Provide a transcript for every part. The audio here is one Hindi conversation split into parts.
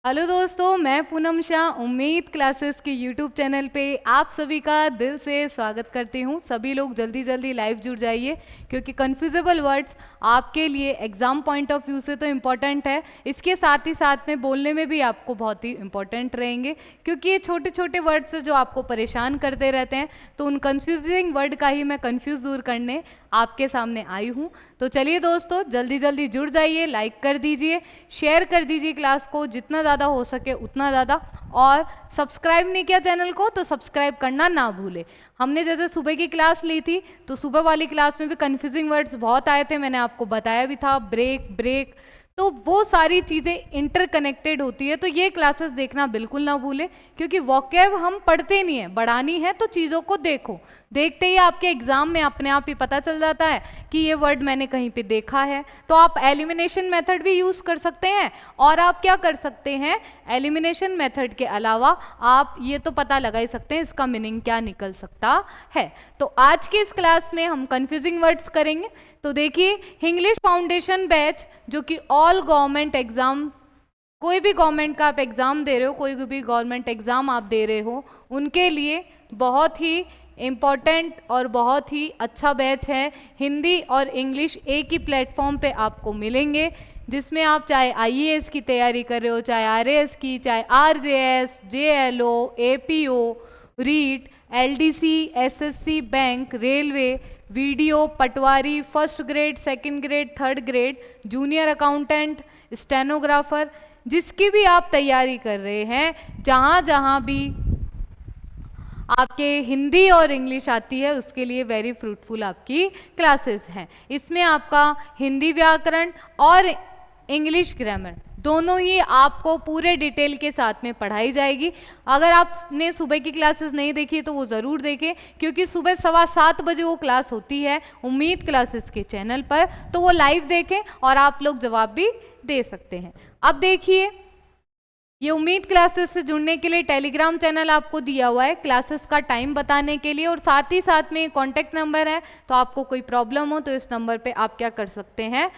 हेलो दोस्तों, मैं पूनम शाह उम्मीद क्लासेस के यूट्यूब चैनल पे आप सभी का दिल से स्वागत करती हूँ। सभी लोग जल्दी जल्दी लाइव जुड़ जाइए क्योंकि कन्फ्यूजेबल वर्ड्स आपके लिए एग्ज़ाम पॉइंट ऑफ व्यू से तो इम्पॉर्टेंट है, इसके साथ ही साथ में बोलने में भी आपको बहुत ही इम्पॉर्टेंट रहेंगे क्योंकि ये छोटे छोटे वर्ड्स जो आपको परेशान करते रहते हैं। तो उन कन्फ्यूजिंग वर्ड का ही मैं कन्फ्यूज़ दूर करने आपके सामने आई हूँ। तो चलिए दोस्तों, जल्दी जल्दी जुड़ जाइए, लाइक कर दीजिए, शेयर कर दीजिए क्लास को जितना ज़्यादा हो सके उतना ज़्यादा, और सब्सक्राइब नहीं किया चैनल को तो सब्सक्राइब करना ना भूले। हमने जैसे सुबह की क्लास ली थी तो सुबह वाली क्लास में भी कन्फ्यूजिंग वर्ड्स बहुत आए थे, मैंने आपको बताया भी था, ब्रेक ब्रेक, तो वो सारी चीज़ें इंटरकनेक्टेड होती है। तो ये क्लासेस देखना बिल्कुल ना भूलें क्योंकि वोकैब हम पढ़ते नहीं है, बढ़ानी है तो चीज़ों को देखो, देखते ही आपके एग्जाम में अपने आप ही पता चल जाता है कि ये वर्ड मैंने कहीं पे देखा है। तो आप एलिमिनेशन मेथड भी यूज़ कर सकते हैं, और आप क्या कर सकते हैं, एलिमिनेशन मेथड के अलावा आप ये तो पता लगा ही सकते हैं इसका मीनिंग क्या निकल सकता है। तो आज की इस क्लास में हम कंफ्यूजिंग वर्ड्स करेंगे। तो देखिए, इंग्लिश फाउंडेशन बैच जो कि ऑल गवर्नमेंट एग्जाम, कोई भी गवर्नमेंट का आप एग्ज़ाम दे रहे हो, कोई भी गवर्नमेंट एग्ज़ाम आप दे रहे हो, उनके लिए बहुत ही इम्पॉर्टेंट और बहुत ही अच्छा बैच है। हिंदी और इंग्लिश एक ही प्लेटफॉर्म पे आपको मिलेंगे, जिसमें आप चाहे आईएएस की तैयारी कर रहे हो, चाहे आरएएस की, चाहे RJS, JLO, APO, REET, LDC, SSC, bank, railway, video, patwari, first grade, second grade, third grade, junior accountant, stenographer, जिसकी भी आप तैयारी कर रहे हैं, जहाँ जहाँ भी आपके हिंदी और इंग्लिश आती है उसके लिए वेरी फ्रूटफुल आपकी क्लासेस हैं। इसमें आपका हिंदी व्याकरण और इंग्लिश ग्रामर दोनों ही आपको पूरे डिटेल के साथ में पढ़ाई जाएगी। अगर आपने सुबह की क्लासेस नहीं देखी तो वो ज़रूर देखें क्योंकि सुबह 7:15 बजे वो क्लास होती है उम्मीद क्लासेस के चैनल पर, तो वो लाइव देखें और आप लोग जवाब भी दे सकते हैं। अब देखिए, ये उम्मीद क्लासेस से जुड़ने के लिए टेलीग्राम चैनल आपको दिया हुआ है क्लासेस का टाइम बताने के लिए, और साथ ही साथ में कॉन्टैक्ट नंबर है। तो आपको कोई प्रॉब्लम हो तो इस नंबर पे आप क्या कर सकते हैं,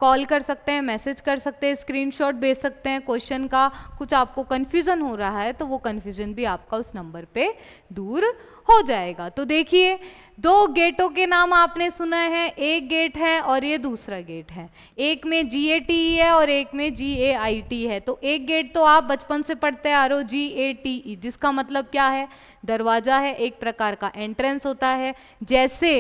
कॉल कर सकते हैं, मैसेज कर सकते हैं, स्क्रीनशॉट भेज सकते हैं क्वेश्चन का। कुछ आपको कन्फ्यूज़न हो रहा है तो वो कन्फ्यूज़न भी आपका उस नंबर पे दूर हो जाएगा। तो देखिए, 2 गेटों के नाम आपने सुना है, एक गेट है और ये दूसरा गेट है। एक में GATE है और एक में GAIT है। तो एक गेट तो आप बचपन से पढ़ते आ रहे हो, GATE, जिसका मतलब क्या है, दरवाजा है, एक प्रकार का एंट्रेंस होता है। जैसे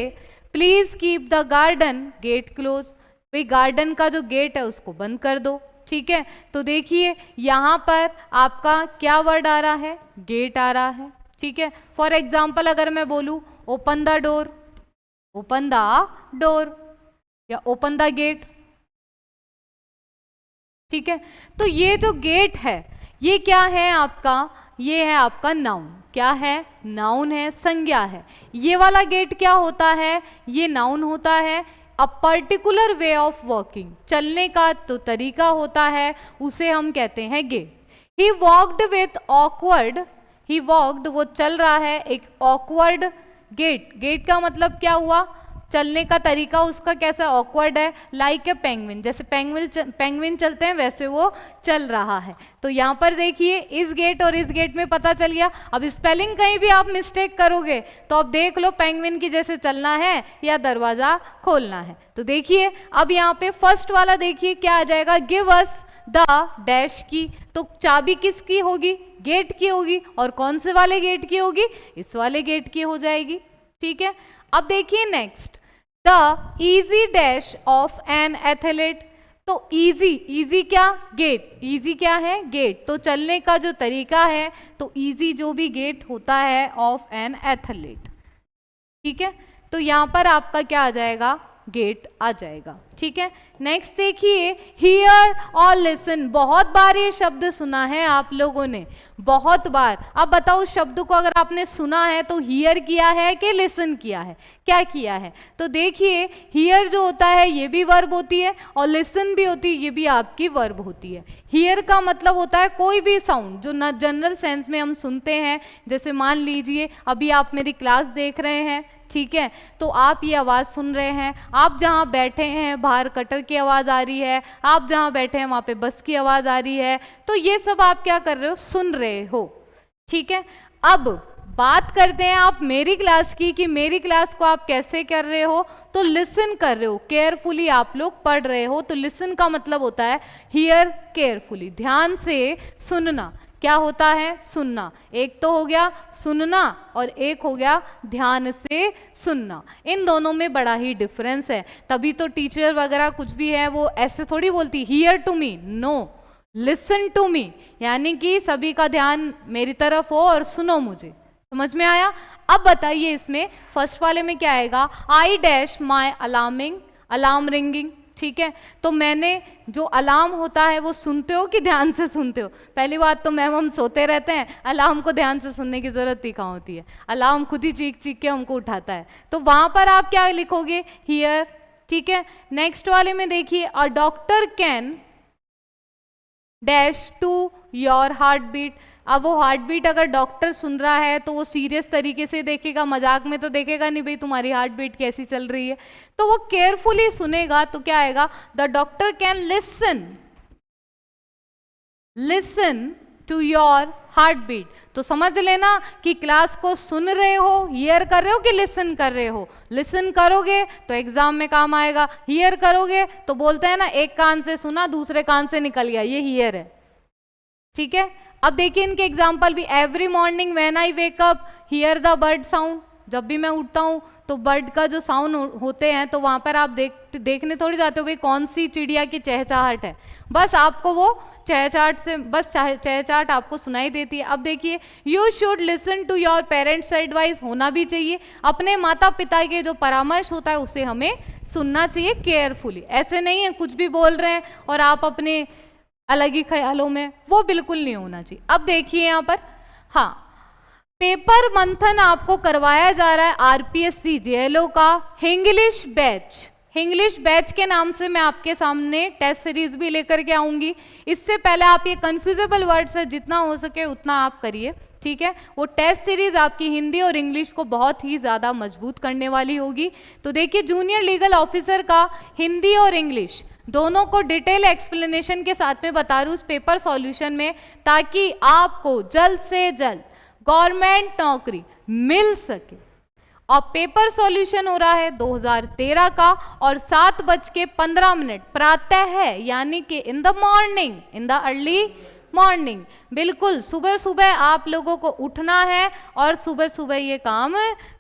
please keep the garden gate close, भाई गार्डन का जो गेट है उसको बंद कर दो, ठीक है। तो देखिए यहाँ पर आपका क्या वर्ड आ रहा है, गेट आ रहा है, ठीक है। फॉर एग्जाम्पल अगर मैं बोलूँ open the door, open the door, या ओपन द गेट, ठीक है। तो ये जो गेट है ये क्या है आपका, ये है आपका नाउन। क्या है, नाउन है, संज्ञा है। ये वाला गेट क्या होता है, ये नाउन होता है। A particular way of working, चलने का तो तरीका होता है, उसे हम कहते हैं gate. He walked with awkward, he walked वो चल रहा है एक ऑकवर्ड गेट। गेट का मतलब क्या हुआ, चलने का तरीका उसका कैसा ऑकवर्ड है, लाइक ए पेंगुइन, जैसे पेंगुइन चलते हैं वैसे वो चल रहा है। तो यहाँ पर देखिए, इस गेट और इस गेट में पता चल गया। अब स्पेलिंग कहीं भी आप मिस्टेक करोगे तो अब देख लो पेंगुइन की जैसे चलना है या दरवाजा खोलना है। तो देखिए अब यहाँ पे फर्स्ट वाला देखिए क्या आ जाएगा, गिव अस द डैश की। तो चाबी किसकी होगी, गेट की होगी, और कौन से वाले गेट की होगी, इस वाले गेट की हो जाएगी, ठीक है। अब देखिए next, the easy dash of an athlete. तो इजी, इजी क्या, गेट, इजी क्या है, गेट। तो चलने का जो तरीका है, तो इजी जो भी गेट होता है ऑफ एन एथलीट, ठीक है। तो यहाँ पर आपका क्या आ जाएगा, गेट आ जाएगा, ठीक है। नेक्स्ट देखिए, हियर और लिसन। बहुत बार ये शब्द सुना है आप लोगों ने, बहुत बार। अब बताओ उस शब्द को अगर आपने सुना है तो हियर किया है कि लिसन किया है, क्या किया है। तो देखिए हियर जो होता है ये भी वर्ब होती है और लिसन भी होती है, ये भी आपकी वर्ब होती है। हियर का मतलब होता है कोई भी साउंड जो ना जनरल सेंस में हम सुनते हैं। जैसे मान लीजिए अभी आप मेरी क्लास देख रहे हैं, ठीक है, तो आप ये आवाज़ सुन रहे हैं, आप जहाँ बैठे हैं बाहर कटर की आवाज़ आ रही है, आप जहाँ बैठे हैं वहाँ पे बस की आवाज़ आ रही है, तो ये सब आप क्या कर रहे हो, सुन रहे हो। ठीक है, अब बात करते हैं आप मेरी क्लास की, कि मेरी क्लास को आप कैसे कर रहे हो, तो लिसन कर रहे हो, केयरफुली आप लोग पढ़ रहे हो। तो लिसन का मतलब होता है हियर केयरफुली, ध्यान से सुनना। क्या होता है, सुनना। एक तो हो गया सुनना और एक हो गया ध्यान से सुनना। इन दोनों में बड़ा ही डिफरेंस है, तभी तो टीचर वगैरह कुछ भी है वो ऐसे थोड़ी बोलती hear to me, no, listen to me, यानी कि सभी का ध्यान मेरी तरफ हो और सुनो मुझे। समझ में आया? अब बताइए इसमें फर्स्ट वाले में क्या आएगा, I dash my alarm ringing. ठीक है, तो मैंने जो अलार्म होता है वो सुनते हो कि ध्यान से सुनते हो? पहली बात तो मैम हम सोते रहते हैं, अलार्म को ध्यान से सुनने की जरूरत ही कहाँ होती है, अलार्म खुद ही चीख चीख के हमको उठाता है। तो वहां पर आप क्या लिखोगे, हियर। ठीक है, नेक्स्ट वाले में देखिए, a doctor can dash to your heart beat. अब वो हार्ट बीट अगर डॉक्टर सुन रहा है तो वो सीरियस तरीके से देखेगा, मजाक में तो देखेगा नहीं भाई तुम्हारी हार्ट बीट कैसी चल रही है, तो वो केयरफुली सुनेगा। तो क्या आएगा, the doctor can listen to your heart beat. तो समझ लेना कि क्लास को सुन रहे हो, हियर कर रहे हो कि लिसन कर रहे हो। लिसन करोगे तो एग्जाम में काम आएगा, हियर करोगे तो बोलते हैं ना एक कान से सुना दूसरे कान से निकल गया, ये हियर है। ठीक है, अब देखिए इनके एग्जाम्पल भी, every morning when I wake up here the bird sound. जब भी मैं उठता हूँ तो बर्ड का जो साउंड होते हैं तो वहां पर आप देखने थोड़ी जाते हो भाई कौन सी चिड़िया की चहचहाट है, बस आपको वो चहचहाट से बस चहचहाट आपको सुनाई देती है। अब देखिए, you should listen to your parents advice, होना भी चाहिए, अपने माता पिता के जो परामर्श होता है उसे हमें सुनना चाहिए केयरफुली। ऐसे नहीं है कुछ भी बोल रहे हैं और आप अपने अलग ही ख्यालों में, वो बिल्कुल नहीं होना चाहिए। अब देखिए यहाँ पर, हाँ, पेपर मंथन आपको करवाया जा रहा है आरपीएससी जेएलओ का इंग्लिश बैच। इंग्लिश बैच के नाम से मैं आपके सामने टेस्ट सीरीज भी लेकर के आऊंगी। इससे पहले आप ये कंफ्यूजेबल वर्ड्स है जितना हो सके उतना आप करिए। ठीक है, वो टेस्ट सीरीज आपकी हिंदी और इंग्लिश को बहुत ही ज़्यादा मजबूत करने वाली होगी। तो देखिए, जूनियर लीगल ऑफिसर का हिंदी और इंग्लिश दोनों को डिटेल एक्सप्लेनेशन के साथ में बता रही हूँ उस पेपर सॉल्यूशन में, ताकि आपको जल्द से जल्द गवर्नमेंट नौकरी मिल सके। और पेपर सॉल्यूशन हो रहा है 2013 का और 7:15 प्रातः है, यानी कि in the morning, in the early morning, बिल्कुल सुबह सुबह आप लोगों को उठना है और सुबह सुबह ये काम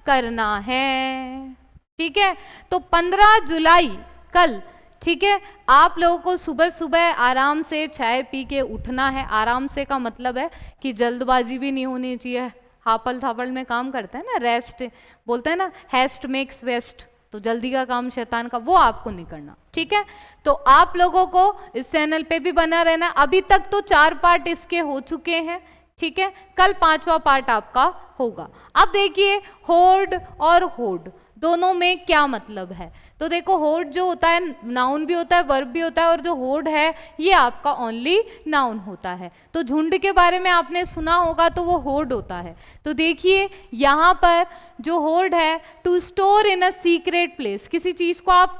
करना है। ठीक है, तो 15 जुलाई कल, ठीक है, आप लोगों को सुबह सुबह आराम से चाय पी के उठना है। आराम से का मतलब है कि जल्दबाजी भी नहीं होनी चाहिए, हापल थापल में काम करते हैं ना, रेस्ट बोलते हैं ना, हैस्ट मेक्स वेस्ट, तो जल्दी का काम शैतान का, वो आपको नहीं करना। ठीक है, तो आप लोगों को इस चैनल पे भी बना रहना। अभी तक तो 4 पार्ट इसके हो चुके हैं। ठीक है, कल 5वां पार्ट आपका होगा। अब देखिए, होर्ड और होड दोनों में क्या मतलब है। तो देखो, होर्ड जो होता है नाउन भी होता है, वर्ब भी होता है, और जो होर्ड है ये आपका ओनली नाउन होता है। तो झुंड के बारे में आपने सुना होगा, तो वो होर्ड होता है। तो देखिए यहाँ पर जो होर्ड है, to store in a secret place, किसी चीज को आप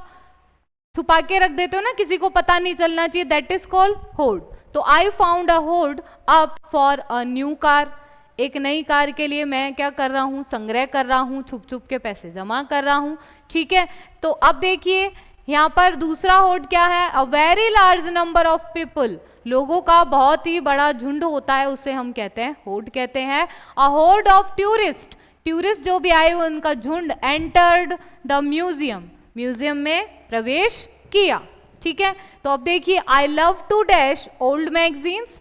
छुपा के रख देते हो ना, किसी को पता नहीं चलना चाहिए, दैट इज कॉल्ड होर्ड। तो I found a hoard up for a new car, एक नई कार के लिए मैं क्या कर रहा हूँ, संग्रह कर रहा हूँ, छुप छुप के पैसे जमा कर रहा हूँ। ठीक है, तो अब देखिए यहाँ पर दूसरा होर्ड क्या है, a very large number of people, लोगों का बहुत ही बड़ा झुंड होता है, उसे हम कहते हैं होर्ड कहते हैं। अ होर्ड ऑफ टूरिस्ट, टूरिस्ट जो भी आए हुए उनका झुंड, एंटर्ड द म्यूजियम, म्यूजियम में प्रवेश किया। ठीक है, तो अब देखिए, I love to dash old magazines,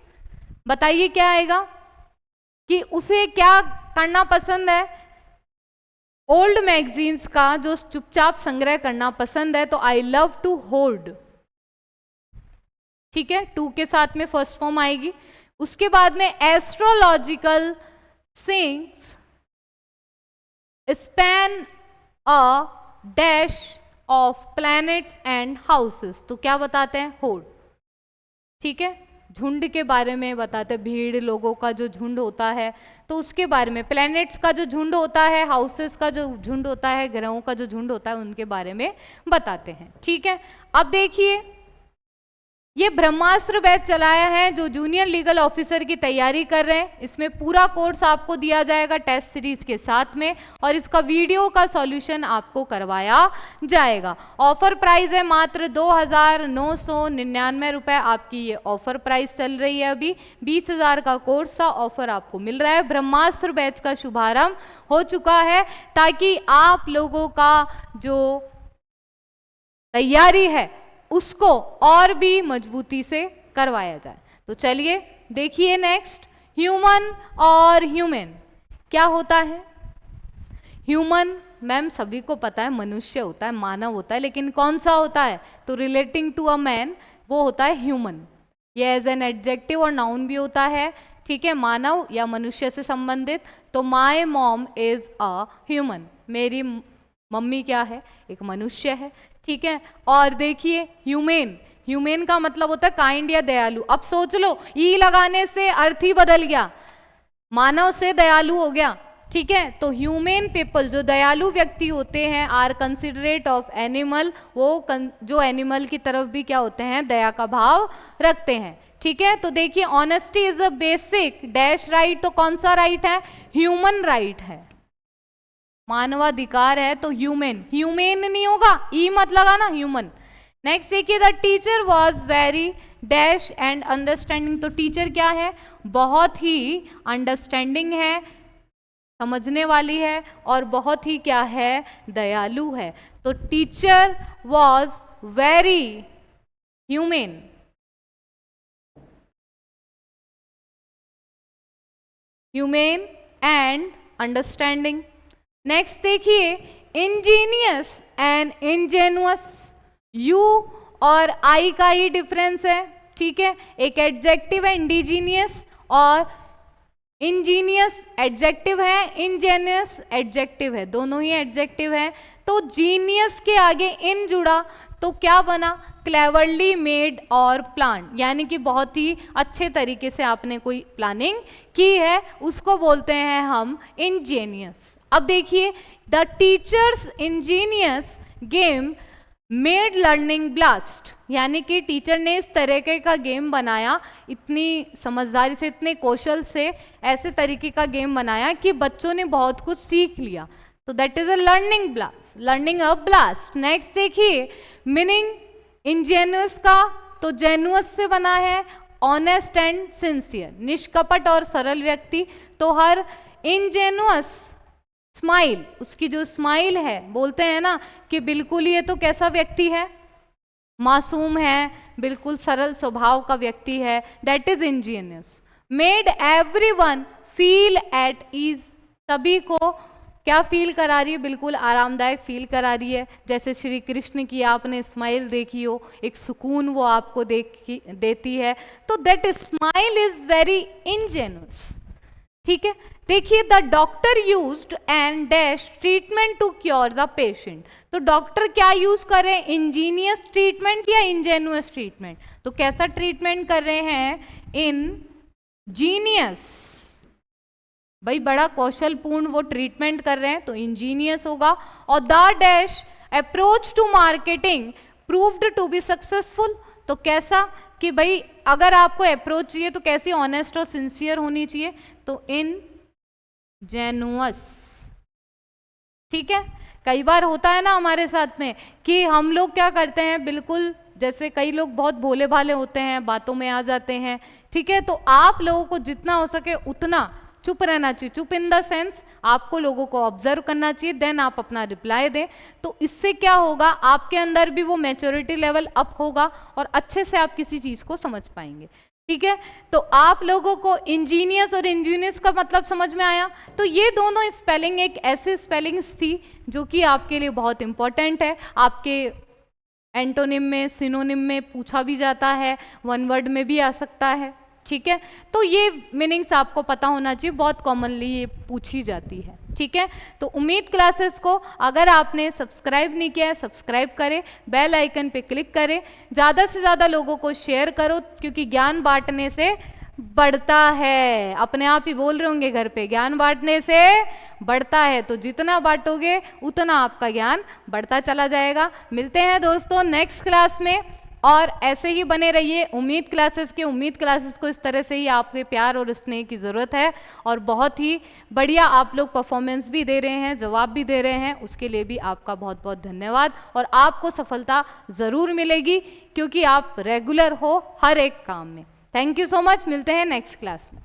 बताइए क्या आएगा कि उसे क्या करना पसंद है, ओल्ड मैगजीन्स का जो चुपचाप संग्रह करना पसंद है। तो आई लव टू होर्ड, ठीक है, टू के साथ में फर्स्ट फॉर्म आएगी। उसके बाद में astrological things span a dash of planets and houses, तो क्या बताते हैं, होर्ड। ठीक है, झुंड के बारे में बताते हैं, भीड़ लोगों का जो झुंड होता है तो उसके बारे में, प्लैनेट्स का जो झुंड होता है, हाउसेस का जो झुंड होता है, ग्रहों का जो झुंड होता है, उनके बारे में बताते हैं। ठीक है, अब देखिए ये ब्रह्मास्त्र बैच चलाया है जो जूनियर लीगल ऑफिसर की तैयारी कर रहे हैं। इसमें पूरा कोर्स आपको दिया जाएगा टेस्ट सीरीज के साथ में, और इसका वीडियो का सॉल्यूशन आपको करवाया जाएगा। ऑफर प्राइस है मात्र 2,999 रुपए, आपकी ये ऑफर प्राइस चल रही है। अभी 20,000 का कोर्स का ऑफर आपको मिल रहा है। ब्रह्मास्त्र बैच का शुभारंभ हो चुका है ताकि आप लोगों का जो तैयारी है उसको और भी मजबूती से करवाया जाए। तो चलिए देखिए नेक्स्ट, ह्यूमन और ह्यूमन क्या होता है। ह्यूमन मैम सभी को पता है, मनुष्य होता है, मानव होता है, लेकिन कौन सा होता है, तो रिलेटिंग टू अ मैन वो होता है ह्यूमन। ये एज एन एडजेक्टिव और नाउन भी होता है। ठीक है, मानव या मनुष्य से संबंधित। तो my mom is a human, मेरी मम्मी क्या है, एक मनुष्य है। ठीक है, और देखिए ह्यूमेन, ह्यूमेन का मतलब होता है काइंड या दयालु। अब सोच लो, ई लगाने से अर्थ ही बदल गया, मानव से दयालु हो गया। ठीक है, तो ह्यूमेन पीपल जो दयालु व्यक्ति होते हैं आर कंसिडरेट ऑफ एनिमल, वो जो एनिमल की तरफ भी क्या होते हैं, दया का भाव रखते हैं। ठीक है, तो देखिए honesty is the basic dash right, तो कौन सा राइट है, ह्यूमन राइट है, मानवाधिकार है। तो ह्यूमन, ह्यूमेन नहीं होगा, ई मत लगाना, ह्यूमन। नेक्स्ट देखिए, the teacher was very dash and understanding, तो टीचर क्या है, बहुत ही अंडरस्टैंडिंग है, समझने वाली है, और बहुत ही क्या है, दयालु है। तो teacher was very humane. Humane and understanding. Next देखिए, इंजीनियस एंड इंजेनुअस, यू और आई का ही डिफरेंस है। ठीक है, एक एडजेक्टिव है इंडिजीनियस, और इंजीनियस एडजेक्टिव है, इंजेनियस एडजेक्टिव है, दोनों ही एडजेक्टिव है। तो जीनियस के आगे इन जुड़ा तो क्या बना, क्लेवरली मेड और प्लान, यानी कि बहुत ही अच्छे तरीके से आपने कोई प्लानिंग की है, उसको बोलते हैं हम इंजीनियस। अब देखिए, the teachers Angénieux game made learning blast, यानी कि टीचर ने इस तरीके का गेम बनाया, इतनी समझदारी से, इतने कौशल से ऐसे तरीके का गेम बनाया कि बच्चों ने बहुत कुछ सीख लिया। तो that is a learning blast, learning a blast. Next देखिए, मीनिंग इंजेनुअस का, तो जेनुअस से बना है, ऑनेस्ट एंड सिंसियर, निष्कपट और सरल व्यक्ति। तो हर इंजेनुअस स्माइल, उसकी जो स्माइल है, बोलते हैं ना कि बिल्कुल ये तो कैसा व्यक्ति है, मासूम है, बिल्कुल सरल स्वभाव का व्यक्ति है, that is ingenious. Made everyone feel at ease, सभी को क्या फील करा रही है, बिल्कुल आरामदायक फील करा रही है। जैसे श्री कृष्ण की आपने स्माइल देखी हो, एक सुकून वो आपको देती है। तो that smile is very ingenuous. ठीक है, देखिए, the doctor used and dash treatment to cure the patient, तो डॉक्टर क्या यूज कर रहे हैं, इंजीनियस ट्रीटमेंट या इंजेनुअस ट्रीटमेंट। तो कैसा ट्रीटमेंट कर रहे हैं, इंजीनियस, भाई बड़ा कौशलपूर्ण वो ट्रीटमेंट कर रहे हैं, तो इंजीनियस होगा। और the dash approach to marketing proved to be successful, तो कैसा कि भाई अगर आपको अप्रोच चाहिए तो कैसी, ऑनेस्ट और सिंसियर होनी चाहिए, तो इंजेनुअस। ठीक है, कई बार होता है ना हमारे साथ में कि हम लोग क्या करते हैं, बिल्कुल जैसे कई लोग बहुत भोले भाले होते हैं, बातों में आ जाते हैं। ठीक है, तो आप लोगों को जितना हो सके उतना चुप रहना चाहिए, चुप इन द सेंस आपको लोगों को ऑब्जर्व करना चाहिए, देन आप अपना रिप्लाई दें। तो इससे क्या होगा, आपके अंदर भी वो मैच्योरिटी लेवल अप होगा और अच्छे से आप किसी चीज को समझ पाएंगे। ठीक है, तो आप लोगों को इंजीनियस और इंजीनियस का मतलब समझ में आया। तो ये दोनों स्पेलिंग एक ऐसे स्पेलिंग्स थी जो कि आपके लिए बहुत इंपॉर्टेंट है, आपके एंटोनिम में, सिनोनिम में पूछा भी जाता है, वन वर्ड में भी आ सकता है। ठीक है, तो ये मीनिंग्स आपको पता होना चाहिए, बहुत कॉमनली ये पूछी जाती है। ठीक है। तो उम्मीद क्लासेस को अगर आपने सब्सक्राइब नहीं किया है, सब्सक्राइब करें, बेल आइकन पे क्लिक करें, ज़्यादा से ज़्यादा लोगों को शेयर करो, क्योंकि ज्ञान बांटने से बढ़ता है। अपने आप ही बोल रहे होंगे घर पे, ज्ञान बांटने से बढ़ता है। तो जितना बांटोगे उतना आपका ज्ञान बढ़ता चला जाएगा। मिलते हैं दोस्तों नेक्स्ट क्लास में, और ऐसे ही बने रहिए उम्मीद क्लासेस के। उम्मीद क्लासेस को इस तरह से ही आपके प्यार और स्नेह की ज़रूरत है, और बहुत ही बढ़िया आप लोग परफॉर्मेंस भी दे रहे हैं, जवाब भी दे रहे हैं, उसके लिए भी आपका बहुत बहुत धन्यवाद। और आपको सफलता ज़रूर मिलेगी, क्योंकि आप रेगुलर हो हर एक काम में। Thank you so much. मिलते हैं नेक्स्ट क्लास में।